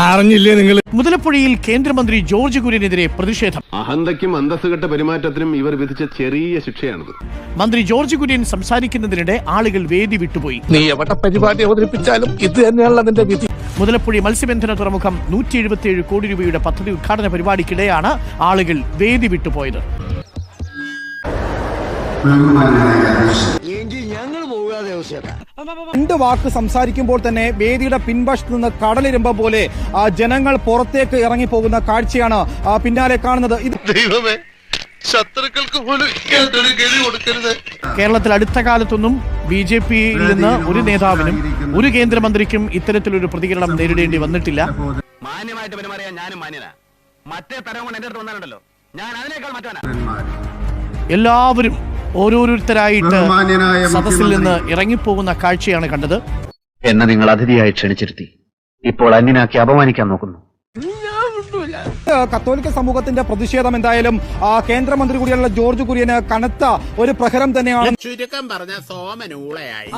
അറിഞ്ഞില്ലേ നിങ്ങൾ? മുതലപ്പുഴയിൽ കേന്ദ്രമന്ത്രി ജോർജ് കുര്യനെതിരെ പ്രതിഷേധം. അഹന്തയ്ക്കും അന്തസ്സുകെട്ട പെരുമാറ്റത്തിനും ഇവർ വിധിച്ച ചെറിയ ശിക്ഷയാണിത്. മന്ത്രി ജോർജ് കുര്യൻ സംസാരിക്കുന്നതിനിടെ ആളുകൾ വേദി വിട്ടുപോയി. നീ എവിടെ പരിപാടി അവതരിപ്പിച്ചാലും ഇത് തന്നെയാണല്ലോ അതിന്റെ വിധി. മുതലപ്പുഴ മത്സ്യബന്ധന തുറമുഖം 177 കോടി രൂപയുടെ പദ്ധതി ഉദ്ഘാടന പരിപാടിക്കിടെയാണ് ആളുകൾ വേദി വിട്ടുപോയത്. രണ്ട് വാക്ക് സംസാരിക്കുമ്പോൾ തന്നെ വേദിയുടെ പിൻവശത്ത് നിന്ന് കടലിരമ്പ പോലെ ജനങ്ങൾ പുറത്തേക്ക് ഇറങ്ങിപ്പോകുന്ന കാഴ്ചയാണ് പിന്നാലെ കാണുന്നത്. ശത്രുക്കൾക്ക് പോലും കേരളത്തിൽ അടുത്ത കാലത്തൊന്നും BJP-യിൽ നിന്ന് ഒരു നേതാവിനും ഒരു കേന്ദ്രമന്ത്രിക്കും ഇത്തരത്തിലൊരു പ്രതികരണം നേരിടേണ്ടി വന്നിട്ടില്ല. മാന്യമായിട്ട് പെരുമാറിയാൻ ഞാനും മാന്യനാ. മറ്റേ തരം കൊണ്ട് എന്റെ അടുത്ത് വന്നാലുണ്ടല്ലോ, ഞാൻ അതിനേക്കാൾ മറ്റവനാ. എല്ലാവരും ഓരോരുത്തരായിട്ട് സദസ്സിൽ നിന്ന് ഇറങ്ങിപ്പോകുന്ന കാഴ്ചയാണ് കണ്ടത്. എന്നെ നിങ്ങൾ അതിഥിയായി ക്ഷണിച്ചിരുത്തി ഇപ്പോൾ അന്യനാക്കി അപമാനിക്കാൻ നോക്കുന്നു. കത്തോലിക്ക സമൂഹത്തിന്റെ പ്രതിഷേധം എന്തായാലും കേന്ദ്രമന്ത്രി കൂടിയുള്ള ജോർജ് കുര്യന് കനത്ത ഒരു പ്രഹരം തന്നെയാണ്. ചുരുക്കം പറഞ്ഞ സോമനൂളയായി.